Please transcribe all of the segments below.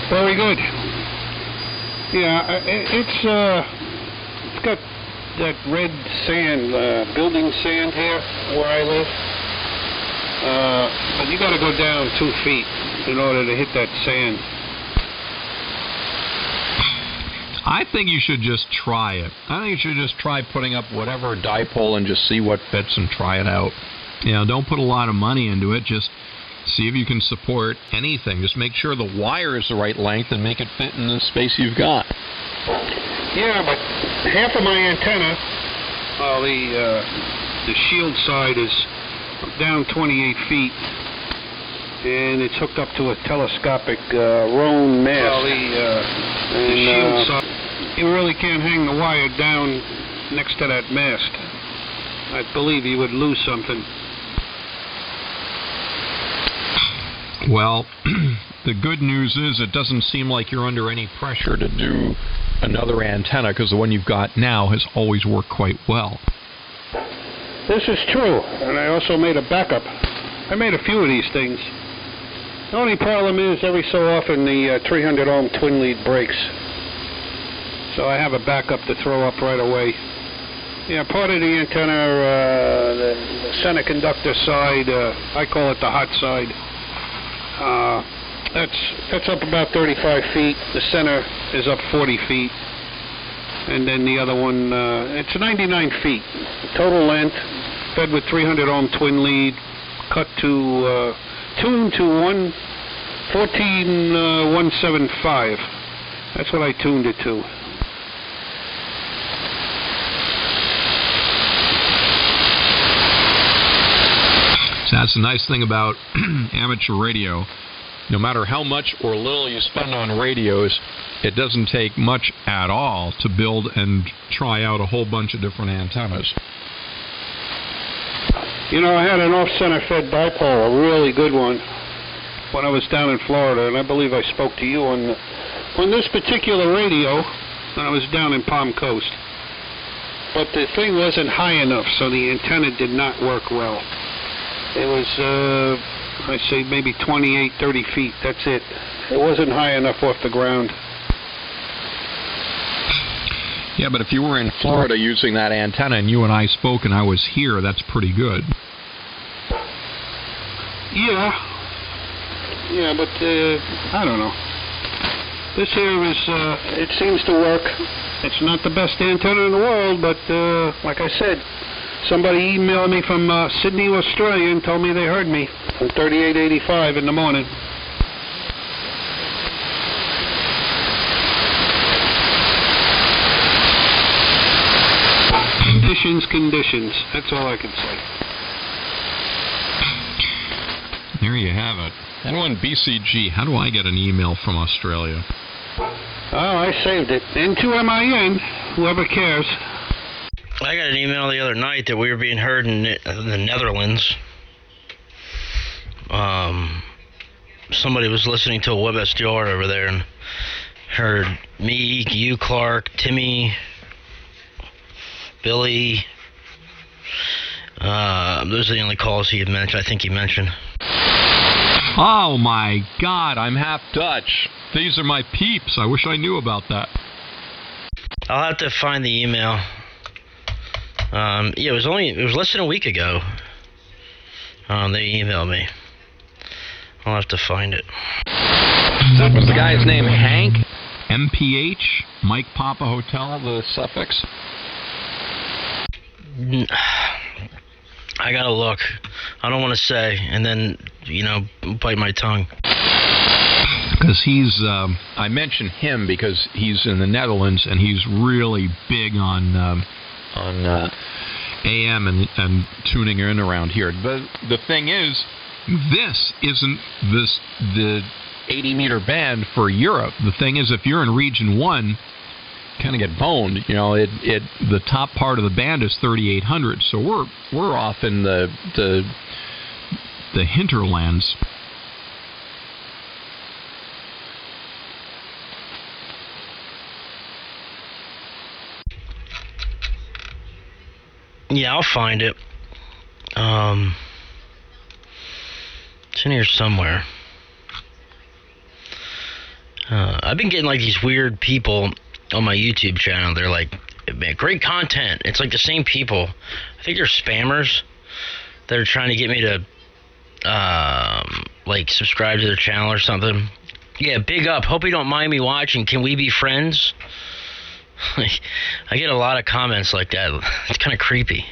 Very good. Yeah, it's got that red sand, building sand here where I live. But you got to go down 2 feet in order to hit that sand. I think you should just try it. I think you should just try putting up whatever dipole and just see what fits and try it out. You know, don't put a lot of money into it. Just see if you can support anything. Just make sure the wire is the right length and make it fit in the space you've got. Yeah, but half of my antenna, the shield side is down 28 feet, and it's hooked up to a telescopic Roan mast. The shield side, you really can't hang the wire down next to that mast. I believe you would lose something. Well, the good news is it doesn't seem like you're under any pressure to do another antenna, because the one you've got now has always worked quite well. This is true, and I also made a backup. I made a few of these things. The only problem is every so often the 300 ohm twin lead breaks. So I have a backup to throw up right away. Yeah, part of the antenna, the center conductor side, I call it the hot side. That's up about 35 feet. The center is up 40 feet. And then the other one, it's 99 feet. Total length, fed with 300 ohm twin lead, cut to, tuned to 14175. That's what I tuned it to. So that's the nice thing about amateur radio. No matter how much or little you spend on radios, it doesn't take much at all to build and try out a whole bunch of different antennas. You know, I had an off-center fed dipole, a really good one, when I was down in Florida, and I believe I spoke to you on this particular radio when I was down in Palm Coast. But the thing wasn't high enough, so the antenna did not work well. It was, I say maybe 28, 30 feet, that's it. It wasn't high enough off the ground. Yeah, but if you were in Florida using that antenna and you and I spoke and I was here, that's pretty good. Yeah, but I don't know. This here is, it seems to work. It's not the best antenna in the world, but like I said, somebody emailed me from Sydney, Australia, and told me they heard me on 3885 in the morning. Conditions. That's all I can say. There you have it. N1 BCG, how do I get an email from Australia? Oh, I saved it. N2MIN, whoever cares. I got an email the other night that we were being heard in the Netherlands. Somebody was listening to a WebSDR over there and heard me, you, Clark, Timmy, Billy. Those are the only calls he had mentioned. I think he mentioned. Oh my God, I'm half Dutch. These are my peeps. I wish I knew about that. I'll have to find the email. Yeah, it was less than a week ago. They emailed me. I'll have to find it. Was the guy's name Hank? MPH? Mike Papa Hotel, the suffix? I gotta look. I don't want to say, and then, bite my tongue. Because he's, I mentioned him because he's in the Netherlands, and he's really big on AM and tuning in around here. The thing is, this isn't the 80-meter band for Europe. The thing is, if you're in Region 1, kind of get boned. The top part of the band is 3,800, so we're off in the hinterlands. Yeah, I'll find it. It's in here somewhere. I've been getting like these weird people on my YouTube channel. They're like, man, great content. It's like the same people. I think they're spammers. They're trying to get me to like subscribe to their channel or something. Yeah, big up. Hope you don't mind me watching. Can we be friends? I get a lot of comments like that. It's kind of creepy.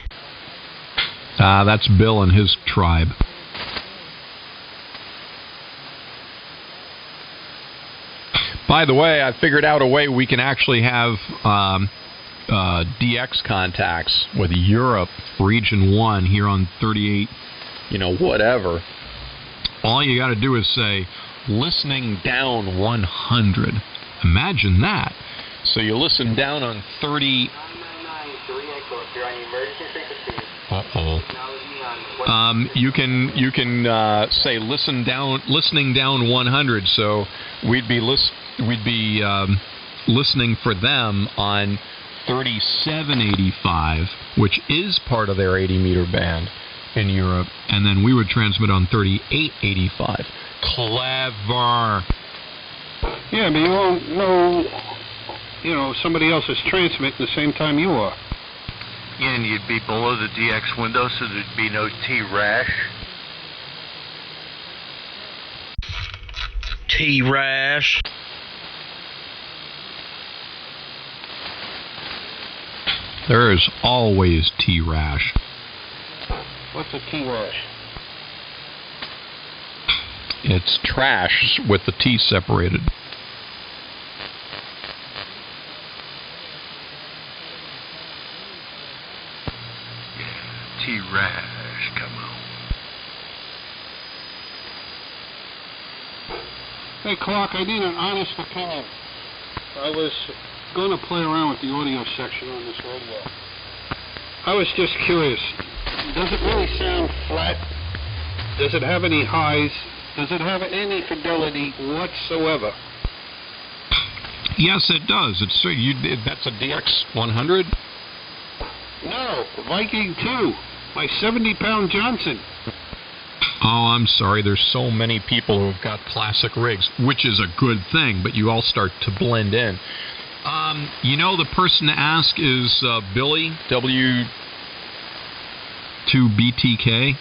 That's Bill and his tribe. By the way, I figured out a way we can actually have DX contacts with Europe, Region 1, here on 38, whatever. All you got to do is say, listening down 100. Imagine that. So you listen down on 30... Uh-oh. You can say listening down 100. So we'd be listening for them on 3785, which is part of their 80 meter band in Europe, and then we would transmit on 3885. Clever. Yeah, but you won't know, somebody else is transmitting the same time you are. Yeah, and you'd be below the DX window, so there'd be no T-rash. T-rash. There is always T-rash. What's a T-rash? It's trash with the T separated. T-rash, come on. Hey, Clark, I need an honest opinion. I was going to play around with the audio section on this radio. I was just curious. Does it really sound flat? Does it have any highs? Does it have any fidelity whatsoever? Yes, it does. That's a DX 100? No, Viking 2. My 70-pound Johnson. Oh, I'm sorry. There's so many people who've got classic rigs, which is a good thing, but you all start to blend in. The person to ask is Billy, W2BTK.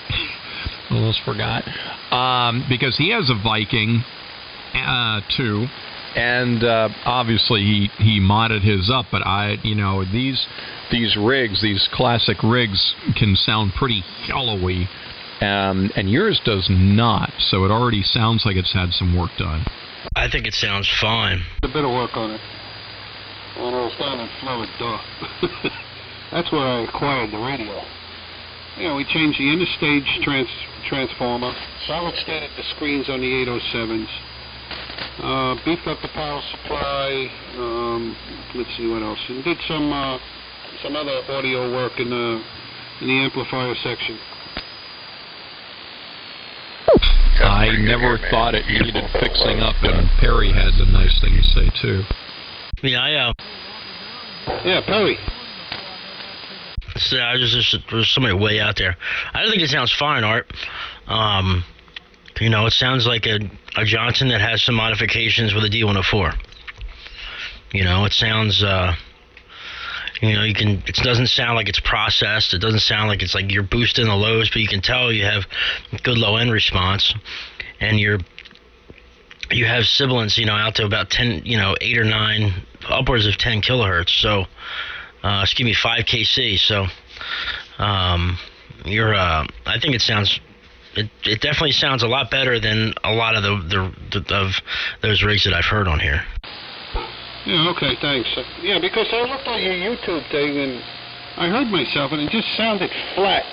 Almost forgot. Because he has a Viking 2, and obviously he modded his up, but these rigs, these classic rigs, can sound pretty yellowy, and yours does not, so it already sounds like it's had some work done. I think it sounds fine. A bit of work on it. When I was down in Florida, that's where I acquired the radio. We changed the interstage transformer, solid-stated the screens on the 807s, beefed up the power supply, let's see what else, and did some other audio work in the amplifier section. I never thought it needed fixing up, and Perry had the nice thing to say, too. Yeah, Yeah, Perry. So there's somebody way out there. I think it sounds fine, Art. It sounds like a Johnson that has some modifications with a D104. It sounds, it doesn't sound like it's processed. It doesn't sound like it's like you're boosting the lows, but you can tell you have good low end response, and you have sibilance, out to about 10, 8 or 9, upwards of 10 kilohertz. So, 5 kc. So, I think it sounds. It definitely sounds a lot better than a lot of of those rigs that I've heard on here. Yeah, okay, thanks. Yeah, because I looked at your YouTube thing and I heard myself and it just sounded flat.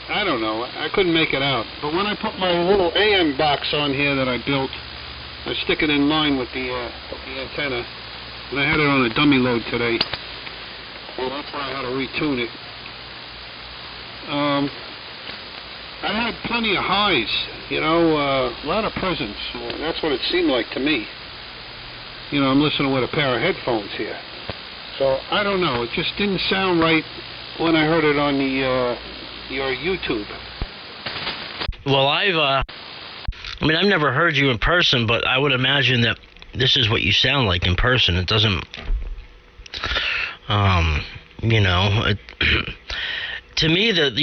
I don't know, I couldn't make it out. But when I put my little AM box on here that I built, I stick it in line with the antenna, and I had it on a dummy load today. Well, that's why I had to retune it. I had plenty of highs, a lot of presence. That's what it seemed like to me. I'm listening with a pair of headphones here. So, I don't know. It just didn't sound right when I heard it on your YouTube. Well, I mean, I've never heard you in person, but I would imagine that this is what you sound like in person. It doesn't, to me, the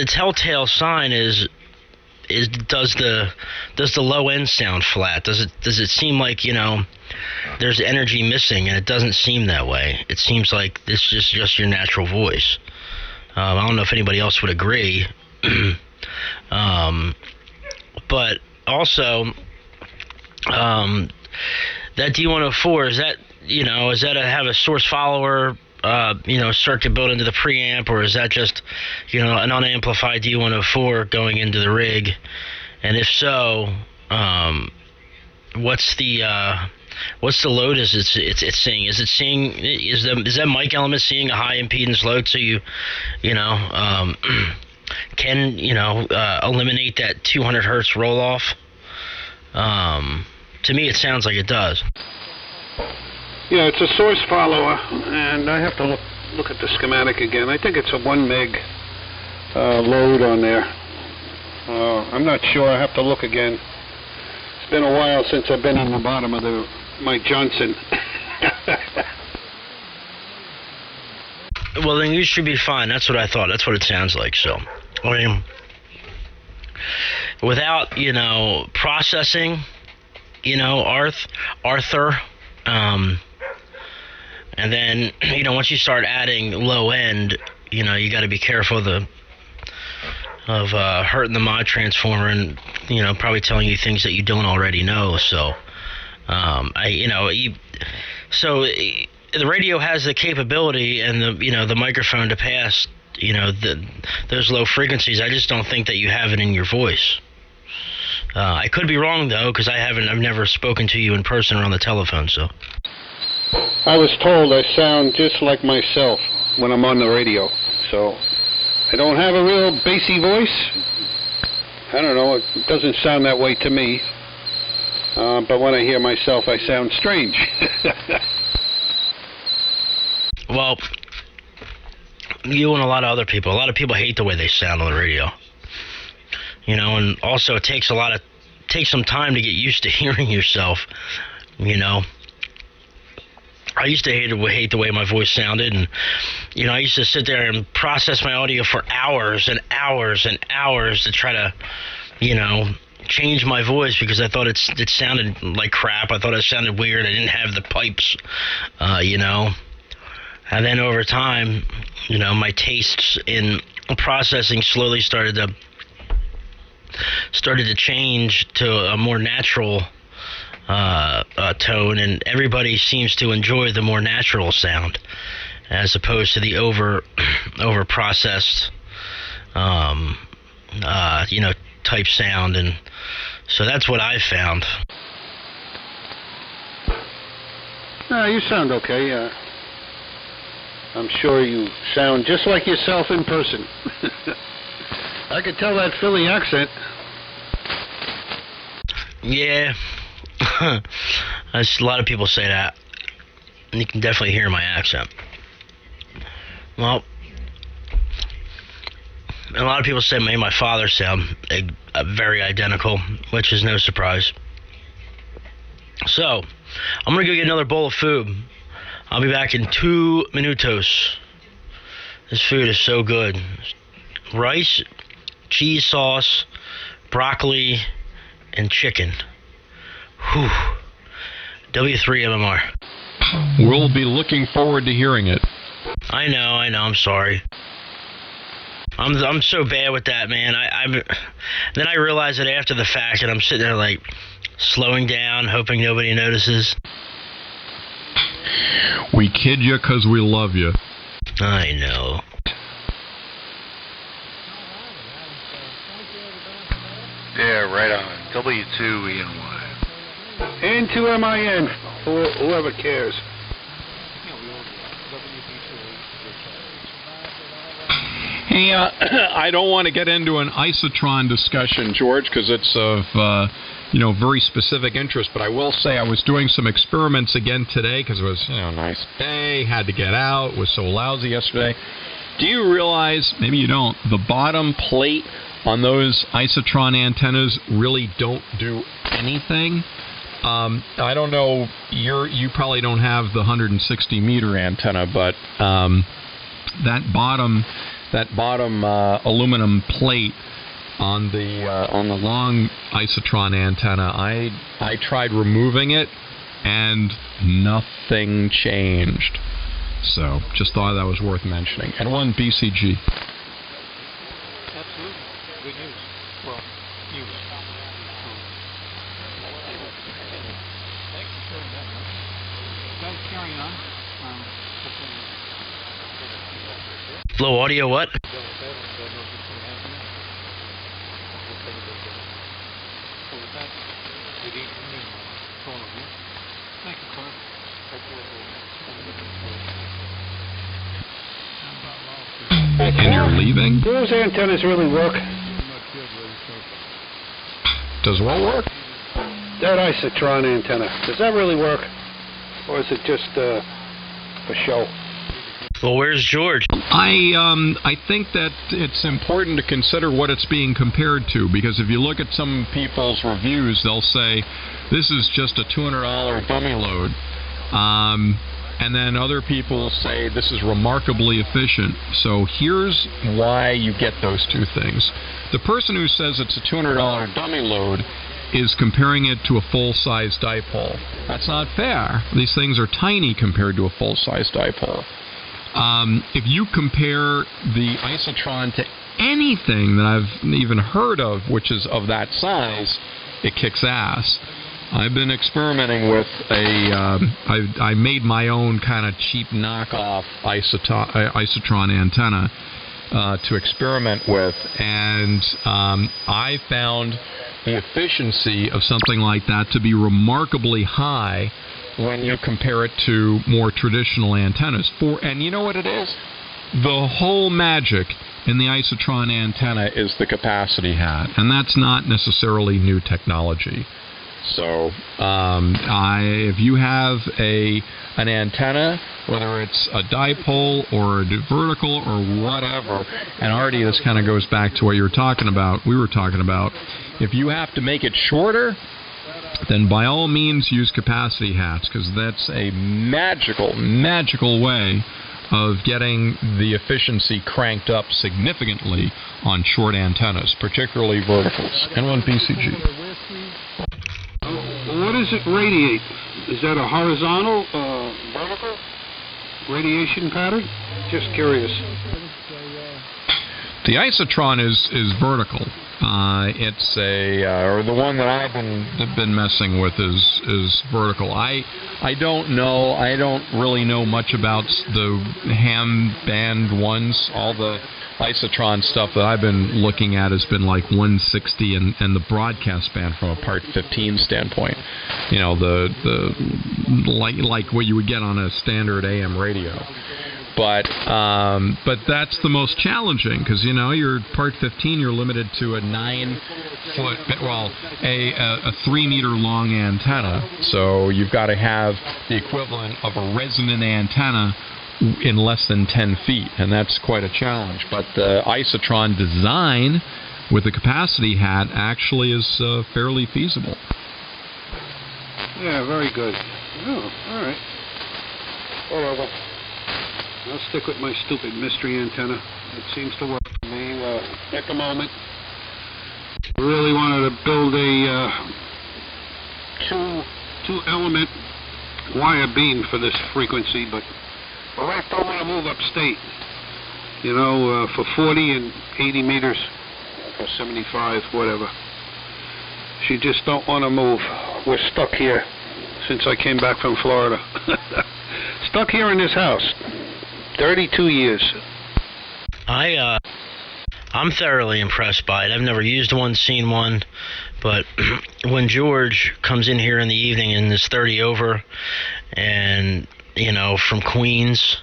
telltale sign is does the low end sound flat? Does it seem like, there's energy missing? And it doesn't seem that way. It seems like this is just your natural voice. I don't know if anybody else would agree. But also, that D104, is that have a source follower, circuit built into the preamp, or is that just, an unamplified D104 going into the rig? And if so, what's the load it's seeing? Is that mic element seeing a high impedance load, so you can eliminate that 200 hertz roll off? To me, it sounds like it does. Yeah, it's a source follower, and I have to look at the schematic again. I think it's a 1 meg load on there. I'm not sure. I have to look again. It's been a while since I've been on the bottom of my Johnson. Well, then you should be fine. That's what I thought. That's what it sounds like. So, I mean, without, processing, Arthur, and then, once you start adding low end, you got to be careful of hurting the mod transformer and, probably telling you things that you don't already know. So, the radio has the capability and the microphone to pass, those low frequencies. I just don't think that you have it in your voice. I could be wrong though, because I've never spoken to you in person or on the telephone. So I was told I sound just like myself when I'm on the radio. So I don't have a real bassy voice. I don't know. It doesn't sound that way to me. But when I hear myself, I sound strange. Well, you and a lot of people hate the way they sound on the radio. And also it takes some time to get used to hearing yourself. I used to hate the way my voice sounded, and I used to sit there and process my audio for hours and hours and hours to try to, change my voice, because I thought it sounded like crap. I thought it sounded weird. I didn't have the pipes, And then over time, my tastes in processing slowly started to change to a more natural tone, and everybody seems to enjoy the more natural sound as opposed to the over processed type sound. And so that's what I found. You sound okay. I'm sure you sound just like yourself in person. I could tell that Philly accent. Yeah. A lot of people say that. You can definitely hear my accent. Well, a lot of people say my father sound very identical, which is no surprise. So, I'm going to go get another bowl of food. I'll be back in 2 minutos. This food is so good. Rice, cheese sauce, broccoli, and chicken. Whew. W3MMR. We'll be looking forward to hearing it. I know. I'm sorry. I'm so bad with that, man. Then I realize it after the fact, and I'm sitting there like slowing down, hoping nobody notices. We kid you because we love you. I know. Yeah, right on. W2ENY. N2MIN, whoever cares. Hey, I don't want to get into an isotron discussion, George, because it's of very specific interest. But I will say I was doing some experiments again today because it was a nice day. Had to get out. It was so lousy yesterday. Do you realize? Maybe you don't. The bottom plate on those Isotron antennas really don't do anything. I don't know, you probably don't have the 160 meter antenna, but that bottom aluminum plate on the long Isotron antenna, I tried removing it and nothing changed. So just thought that was worth mentioning. And one BCG. Absolutely. Good news. Well, news. Thanks for sharing that. Guys, carry on. Low audio, what? Thank you, Clark. And you're leaving? Do those antennas really work? Does what work? That Isotron antenna, does that really work? Or is it just for show? Well, where's George? I think that it's important to consider what it's being compared to, because if you look at some people's reviews, they'll say this is just a $200 dummy load. And then other people say this is remarkably efficient. So here's why you get those two things. The person who says it's a $200 dummy load is comparing it to a full-size dipole. That's not fair. These things are tiny compared to a full-size dipole. If you compare the Isotron to anything that I've even heard of, which is of that size, it kicks ass. I've been experimenting with I made my own kind of cheap knockoff Isotron antenna to experiment with, and I found the efficiency of something like that to be remarkably high when you compare it to more traditional antennas. And you know what it is? The whole magic in the Isotron antenna is the capacity hat, and that's not necessarily new technology. So if you have an antenna, whether it's a dipole or a vertical or whatever, and Artie, this kind of goes back to what we were talking about, if you have to make it shorter, then by all means use capacity hats, because that's a magical way of getting the efficiency cranked up significantly on short antennas, particularly verticals. N1 BCG. What does it radiate? Is that a horizontal, vertical radiation pattern? Just curious. The Isotron is vertical. It's or the one that I've been messing with is vertical. I don't know. I don't really know much about the ham band ones. All the Isotron stuff that I've been looking at has been like 160 and the broadcast band from a Part 15 standpoint. You know, the like what you would get on a standard AM radio. But that's the most challenging, because you know your Part 15, you're limited to a 9-foot, well, a 3-meter long antenna. So you've got to have the equivalent of a resonant antenna in less than 10 feet, and that's quite a challenge. But the Isotron design with the capacity hat actually is fairly feasible. Yeah, very good. Oh, all right. Whatever. I'll stick with my stupid mystery antenna. It seems to work for me at the moment. I really wanted to build a two-element wire beam for this frequency, but my wife don't want to move upstate. You know, for 40 and 80 meters, or 75, whatever. She just don't want to move. We're stuck here since I came back from Florida. Stuck here in this house. 32 years. I'm thoroughly impressed by it. I've never used one, seen one, but when George comes in here in the evening and is 30 over, and you know, from Queens,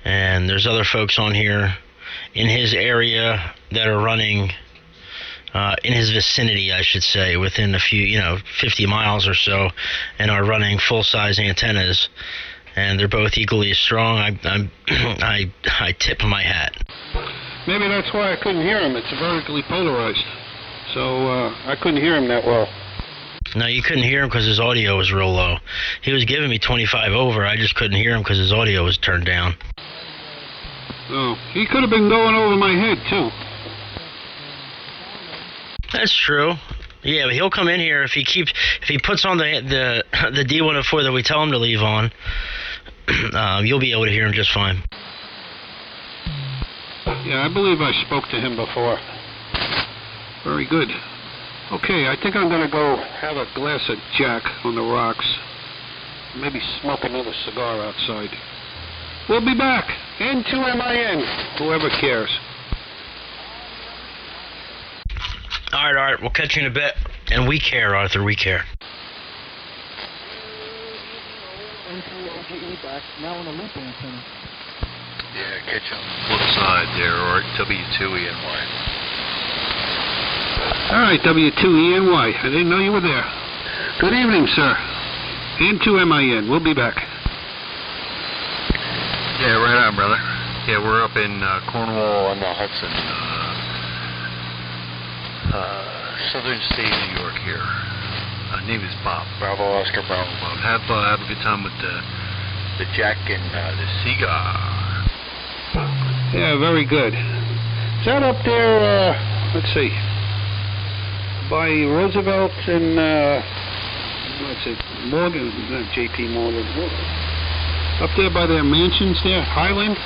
and there's other folks on here in his area that are running in his vicinity, I should say, within a few, 50 miles or so, and are running full-size antennas, and they're both equally as strong. I tip my hat. Maybe that's why I couldn't hear him. It's vertically polarized. So I couldn't hear him that well. No, you couldn't hear him because his audio was real low. He was giving me 25 over. I just couldn't hear him because his audio was turned down. Oh, he could have been going over my head, too. That's true. Yeah, but he'll come in here if he puts on the D104 that we tell him to leave on. You'll be able to hear him just fine. Yeah, I believe I spoke to him before. Very good. Okay, I think I'm going to go have a glass of Jack on the rocks. Maybe smoke another cigar outside. We'll be back. N2MIN. Whoever cares. All right. We'll catch you in a bit. And we care, Arthur. We care. Yeah, catch on the flip side there, or W2ENY. All right, W2ENY. I didn't know you were there. Good evening, sir. N2MIN. We'll be back. Yeah, right on, brother. Yeah, we're up in Cornwall on the Hudson, southern state of New York here. Name is Bob. Bravo, Oscar, Bravo, Bob. Have a good time with the Jack and the cigar. Yeah, very good. Is that up there, let's see, by Roosevelt and, what's it, Morgan, not J.P. Morgan, up there by their mansions there, Highland?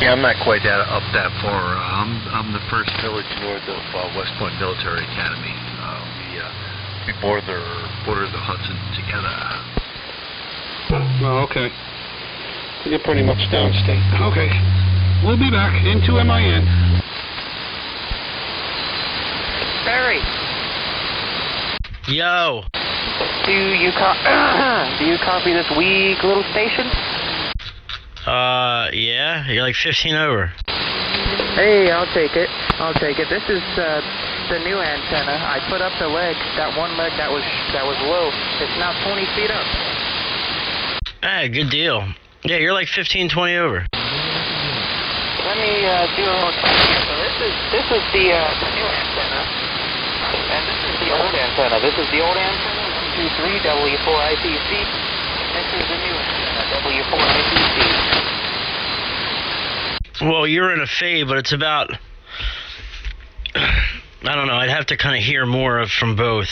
Yeah, I'm not quite up that far. I'm the first village north of West Point Military Academy. We border the Hudson together. Oh, okay. You're pretty much downstate. Okay. We'll be back. N2MIN. Barry, Yo. do you copy this weak little station? Yeah. You're like 15 over. Hey, I'll take it. This is the new antenna. I put up the leg. That one leg that was low. It's now 20 feet up. Hey, good deal. Yeah, you're like 15, 20 over. Let me do a little check here. So this is the new antenna, and this is the old antenna. This is the old antenna, 123 W4IPC. This is the new antenna, W4IPC. Well, you're in a fade, but it's about, I don't know, I'd have to kind of hear more from both.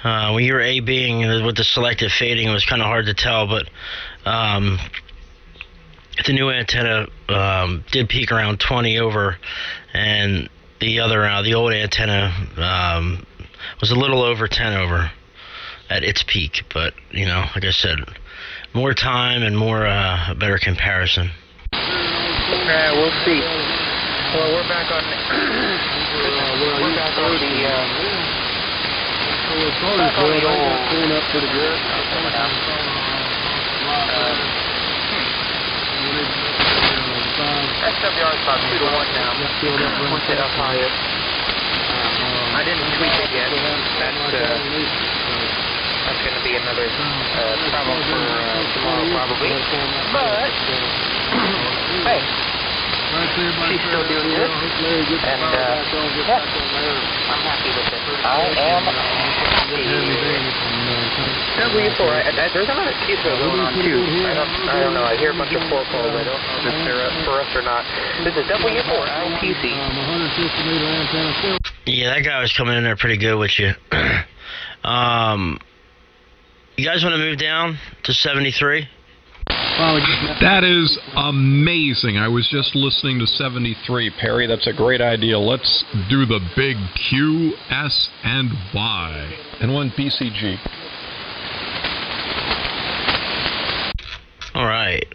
When you were A-Bing with the selective fading, it was kind of hard to tell, but the new antenna did peak around 20 over, and the old antenna was a little over 10 over at its peak, but, you know, like I said, more time and more better comparison. We'll see. Well, we're back on the SWR is about 2 to 1 now. Once it up higher. I didn't tweak it yet. That's going to be another problem for tomorrow probably. But, hey, she's still doing good. And, yeah, I'm happy with it. I am happy. W4, there's another TISO going on too. I don't know. I hear a bunch of 4 calls. I don't know if they're for us or not. This is W4 LTC. Yeah, that guy was coming in there pretty good with you. You guys want to move down to 73? That is amazing. I was just listening to 73. Perry, that's a great idea. Let's do the big Q, S, and Y. And one BCG. All right.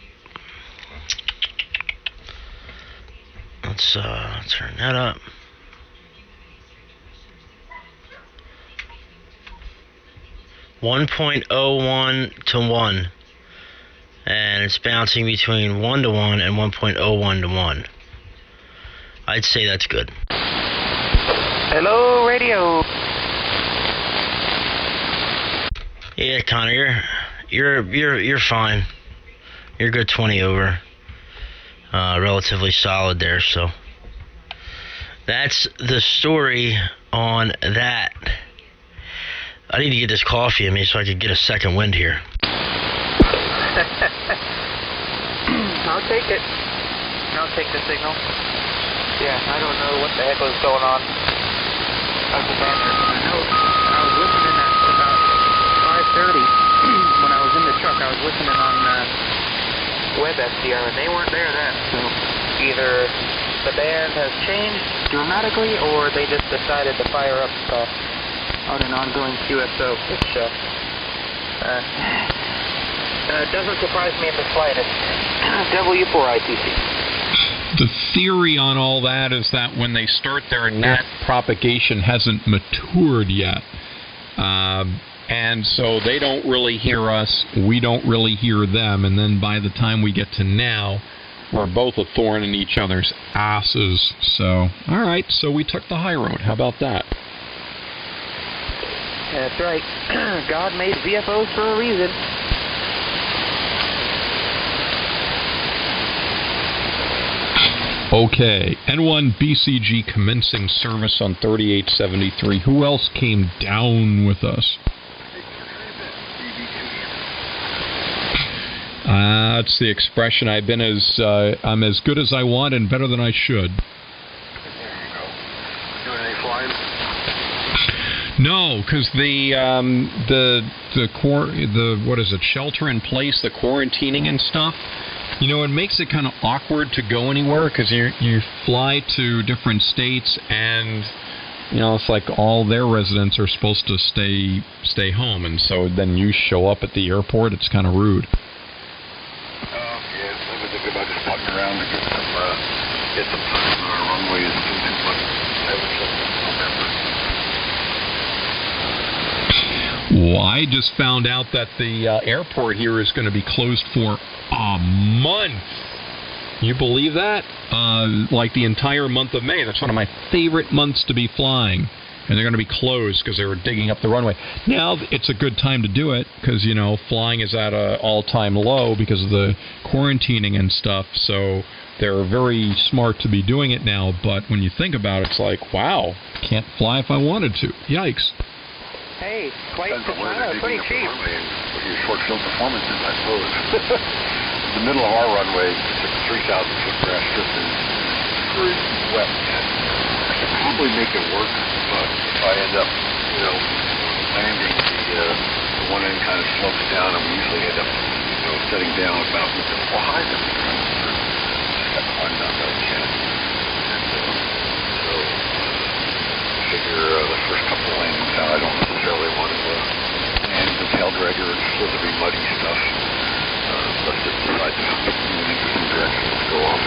Let's turn that up. .01 to 1. And it's bouncing between 1 to 1 and 1.01 to 1. I'd say that's good. Hello, radio. Yeah, Connor, you're fine. You're good 20 over. relatively solid there. So that's the story on that. I need to get this coffee in me so I can get a second wind here. I'll take it. I'll take the signal. Yeah, I don't know what the heck was going on. I was listening at about 5:30 when I was in the truck. I was listening on WebSDR, and they weren't there then. So either the band has changed dramatically, or they just decided to fire up on an ongoing QSO, which doesn't surprise me in the slightest. W4ITC. The theory on all that is that when they start their net, propagation hasn't matured yet. And so they don't really hear us, we don't really hear them, and then by the time we get to now, we're both a thorn in each other's asses. So, alright, so we took the high road. How about that? That's right. God made VFOs for a reason. Okay, N1 BCG commencing service on 3873. Who else came down with us? That's the expression. I'm as good as I want and better than I should. No, because what is it? Shelter in place, the quarantining and stuff. You know, it makes it kind of awkward to go anywhere because you fly to different states and, you know, it's like all their residents are supposed to stay home, and so then you show up at the airport. It's kind of rude. Yeah, I would think about just walking around to get some time on our runways and do things like Well, I just found out that the airport here is going to be closed for a month. You believe that? Like the entire month of May. That's one of my favorite months to be flying. And they're going to be closed because they were digging up the runway. Now, it's a good time to do it because, you know, flying is at an all-time low because of the quarantining and stuff. So they're very smart to be doing it now. But when you think about it, it's like, wow, can't fly if I wanted to. Yikes. Hey, flights to China are pretty cheap. Your short-field performances, I suppose. The middle of our runway, 3,000-foot grass strip is pretty wet. I could probably make it work, but if I end up, you know, landing, the one end kind of slopes down, and we usually end up, you know, setting down about with the high. Just got to climb down that channel. And so, figure the first couple of landings out, I don't necessarily want to land the tail dragger and slithery muddy stuff. Let's just decide to move in an interesting direction. Let's go off.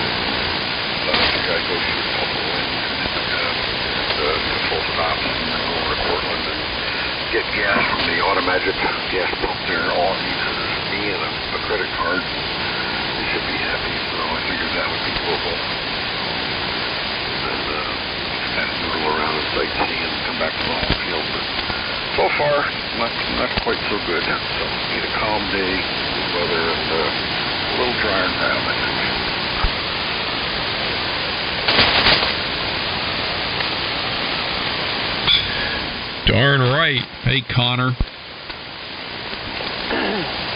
I think I'd go shoot a couple of winds and full stops and then go over to Portland and get gas from the Automagic gas pump there. All it needs is me and a credit card. They should be happy. So I figured that would be doable. And kind of noodle around and sightsee and come back to the home field. But so far, not quite so good. So need a calm day, good weather, and a little drier environment. Darn right. Hey, Connor.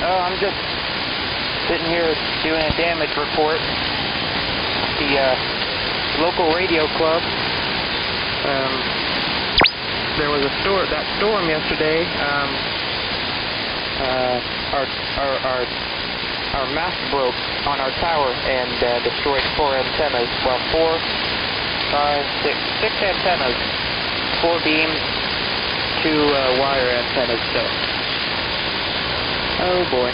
Oh, I'm just sitting here doing a damage report. The local radio club. There was that storm yesterday. Our mast broke on our tower and destroyed 4 antennas. Well, 6 antennas, 4 beams, 2 wire antennas. So, oh boy.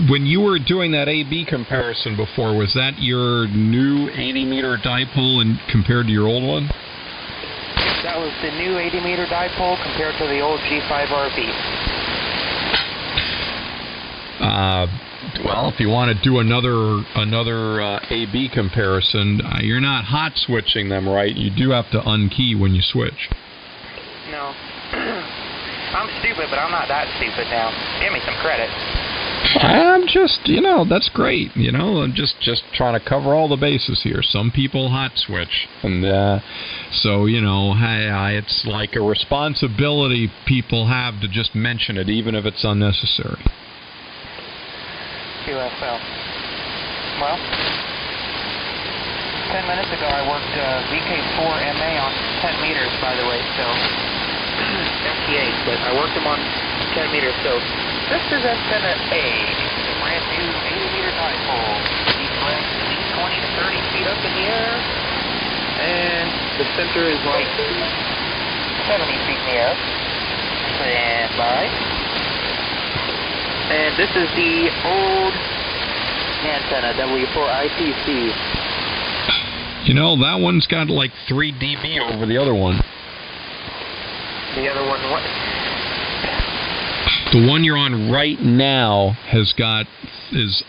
When you were doing that AB comparison before, was that your new 80-meter dipole compared to your old one? That was the new 80-meter dipole compared to the old G5RB. Well, if you want to do another AB comparison, you're not hot switching them, right? You do have to unkey when you switch. No. I'm stupid, but I'm not that stupid now. Give me some credit. I'm just, that's great. I'm just trying to cover all the bases here. Some people hot switch, and so hey, it's like a responsibility people have to just mention it, even if it's unnecessary. QSL. Well, 10 minutes ago I worked VK4MA on 10 meters, by the way, so FT8, but I worked them on 10 meters, so this is antenna A, a brand new 80-meter dipole. Deep length, at least 20 to 30 feet up in the air, and the center is like 70 feet in the air. Stand by. And this is the old antenna, W4ITC. That one's got like 3 dB over the other one. The other one, what? The one you're on right now is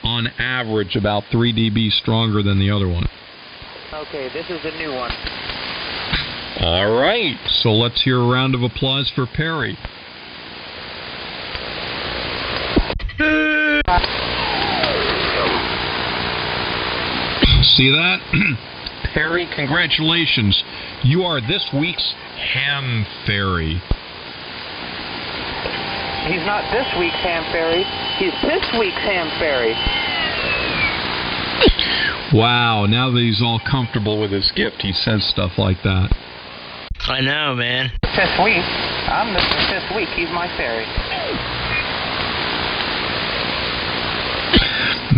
on average about 3 dB stronger than the other one. Okay, this is the new one. All right, so let's hear a round of applause for Perry. See that? Perry, congratulations. You are this week's ham fairy. He's not this week's ham fairy. He's this week's ham fairy. Wow, now that he's all comfortable with his gift, he says stuff like that. I know, man. This week, I'm this week. He's my fairy.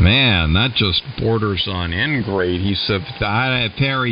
Man, that just borders on ingrate. He said, Perry,